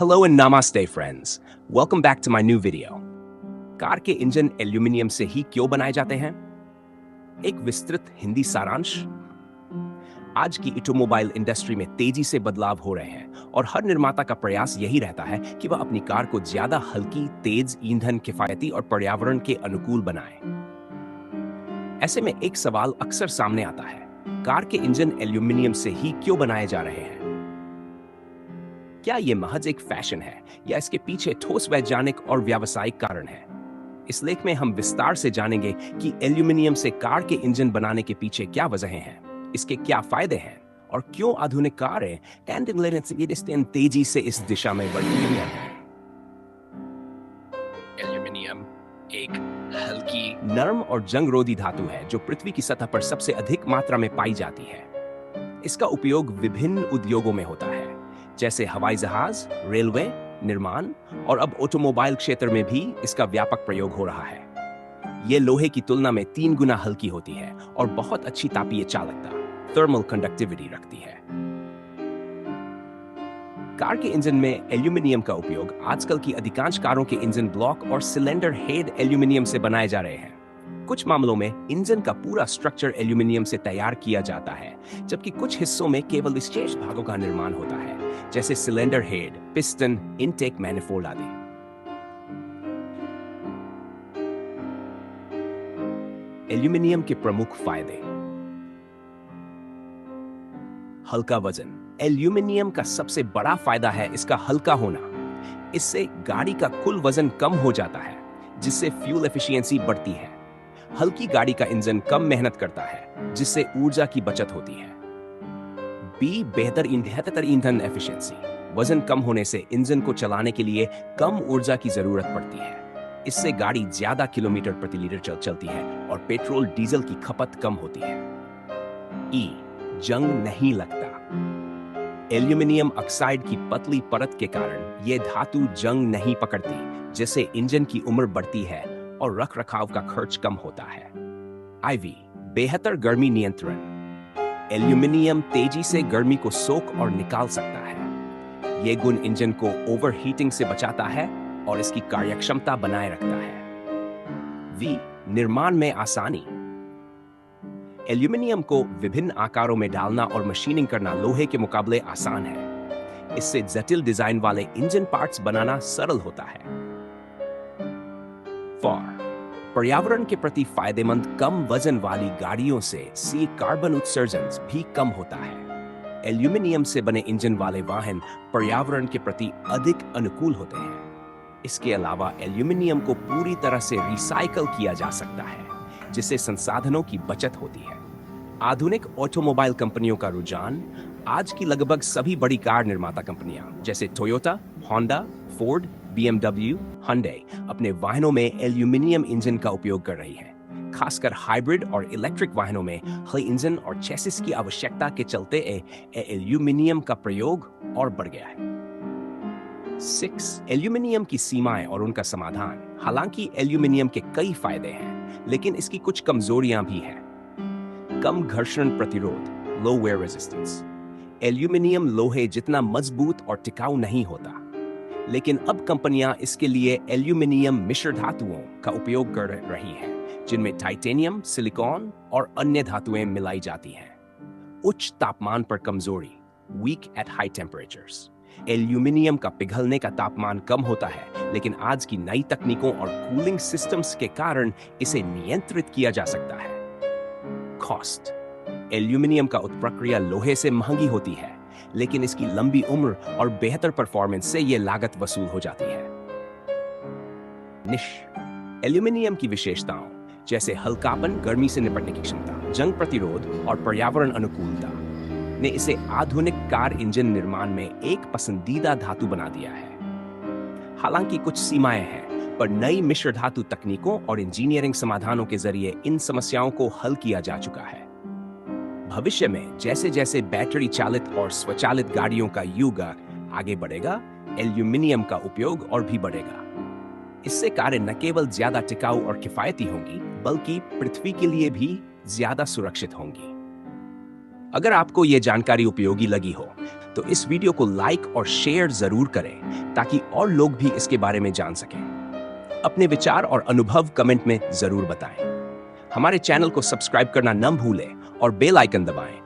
Hello and namaste friends. Welcome back to my new video. Car के engine aluminium से ही क्यों बनाए जाते हैं? एक विस्तृत हिंदी सारांश। आज की ऑटोमोबाइल इंडस्ट्री में तेजी से बदलाव हो रहे हैं और हर निर्माता का प्रयास यही रहता है कि वह अपनी कार को ज्यादा हल्की, तेज, ईंधन किफायती और पर्यावरण के अनुकूल बनाए। ऐसे में एक सवाल अक्सर सामने आता है, कार के इंजन एल्यूमिनियम से ही क्यों बनाए जा रहे हैं? क्या यह महज एक फैशन है या इसके पीछे ठोस वैज्ञानिक और व्यावसायिक कारण है? इस लेख में हम विस्तार से जानेंगे कि एल्यूमिनियम से कार के इंजन बनाने के पीछे क्या वजहें हैं, इसके क्या फायदे हैं और क्यों आधुनिक कारें तेजी से इस दिशा में बढ़ रही हैं। एल्यूमिनियम एक हल्की, नरम और जंगरोधी धातु है जो पृथ्वी की सतह पर सबसे अधिक मात्रा में पाई जाती है। इसका उपयोग विभिन्न उद्योगों में होता है, जैसे हवाई जहाज, रेलवे, निर्माण और अब ऑटोमोबाइल क्षेत्र में भी इसका व्यापक प्रयोग हो रहा है। यह लोहे की तुलना में 3 गुना हल्की होती है और बहुत अच्छी तापीय चालकता, थर्मल कंडक्टिविटी रखती है। कार के इंजन में एल्यूमिनियम का उपयोग आजकल की अधिकांश कारों के इंजन ब्लॉक और सिलेंडर हेड एल्यूमिनियम से बनाए जा रहे हैं। कुछ मामलों में इंजन का पूरा स्ट्रक्चर एल्यूमिनियम से तैयार किया जाता है, जबकि कुछ हिस्सों में केवल विशेष भागों का निर्माण होता है, जैसे cylinder head, piston, intake manifold आदि। एल्यूमिनियम के प्रमुख फायदे। हल्का वजन। एल्यूमिनियम का सबसे बड़ा फायदा है इसका हल्का होना। इससे गाड़ी का कुल वजन कम हो जाता है, जिससे फ्यूल एफिशिएंसी बढ़ती है। हल्की गाड़ी का इंजन कम मेहनत करता है, जिससे ऊर्जा की बचत होती है। बेहतर ईंधन एफिशिएंसी। वजन कम होने से इंजन को चलाने के लिए कम ऊर्जा की जरूरत पड़ती है। इससे गाड़ी ज्यादा किलोमीटर प्रति लीटर चलती है और पेट्रोल डीजल की खपत कम होती है। जंग नहीं लगता। एल्यूमिनियम ऑक्साइड की पतली परत के कारण यह धातु जंग नहीं पकड़ती, जिससे इंजन की उम्र बढ़ती है और रखरखाव का खर्च कम होता है। बेहतर गर्मी नियंत्रण। एल्यूमिनियम तेजी से गर्मी को सोख और निकाल सकता है। यह गुण इंजन को ओवरहीटिंग से बचाता है और इसकी कार्यक्षमता बनाए रखता है। निर्माण में आसानी। एल्यूमिनियम को विभिन्न आकारों में डालना और मशीनिंग करना लोहे के मुकाबले आसान है। इससे जटिल डिजाइन वाले इंजन पार्ट्स बनाना सरल होता है। पर्यावरण के प्रति फायदेमंद। कम वजन वाली गाड़ियों से कार्बन उत्सर्जन भी कम होता है। एल्यूमिनियम से बने इंजन वाले वाहन पर्यावरण के प्रति अधिक अनुकूल होते हैं। इसके अलावा एल्यूमिनियम को पूरी तरह से रिसाइकल किया जा सकता है, जिससे संसाधनों की बचत होती है। आधुनिक ऑटोमोबाइल कंपनियों का रुझान। आज की लगभग सभी बड़ी कार निर्माता कंपनियां जैसे Toyota, Honda, Ford, BMW, Hyundai अपने वाहनों में एल्यूमिनियम इंजन का उपयोग कर रही है। खासकर हाइब्रिड और इलेक्ट्रिक वाहनों में हाई इंजन और चेसिस की आवश्यकता के चलते एल्यूमिनियम का प्रयोग और बढ़ गया है। एल्यूमिनियम की सीमाएं और उनका समाधान। हालांकि एल्यूमिनियम के कई फायदे हैं, लेकिन इसकी कुछ कमजोरियां भी हैं। कम घर्षण प्रतिरोध, लो वेयर रेजिस्टेंस। एल्यूमिनियम लोहे जितना मजबूत और टिकाऊ नहीं होता, लेकिन अब कंपनियां इसके लिए एल्यूमिनियम मिश्र धातुओं का उपयोग कर रही हैं, जिनमें टाइटेनियम, सिलिकॉन और अन्य धातुएं मिलाई जाती हैं। उच्च तापमान पर कमजोरी, weak at high temperatures. Aluminium का पिघलने का तापमान कम होता है, लेकिन आज की नई तकनीकों और कूलिंग सिस्टम्स के कारण इसे नियंत्रित किया जा सकता है। कॉस्ट। एल्यूमिनियम का उत्प्रक्रिया लोहे से महंगी होती है, लेकिन इसकी लंबी उम्र और बेहतर परफॉर्मेंस से यह लागत वसूल हो जाती है। एल्यूमिनियम की विशेषताओं जैसे हल्कापन, गर्मी से निपटने की क्षमता, जंग प्रतिरोध और पर्यावरण अनुकूलता ने इसे आधुनिक कार इंजन निर्माण में एक पसंदीदा धातु बना दिया है। हालांकि कुछ सीमाएं हैं, पर नई मिश्र धातु तकनीकों और इंजीनियरिंग समाधानों के जरिए इन समस्याओं को हल किया जा चुका है। भविष्य में जैसे जैसे बैटरी चालित और स्वचालित गाड़ियों का युग आगे बढ़ेगा, एल्यूमिनियम का उपयोग और भी बढ़ेगा। इससे कारें न केवल ज्यादा टिकाऊ और किफायती होंगी, बल्कि पृथ्वी के लिए भी ज्यादा सुरक्षित होंगी। अगर आपको यह जानकारी उपयोगी लगी हो, तो इस वीडियो को लाइक और शेयर जरूर करें ताकि और लोग भी इसके बारे में जान सकें। अपने विचार और अनुभव कमेंट में जरूर बताएं। हमारे चैनल को सब्सक्राइब करना न भूलें और बेल आइकन दबाएं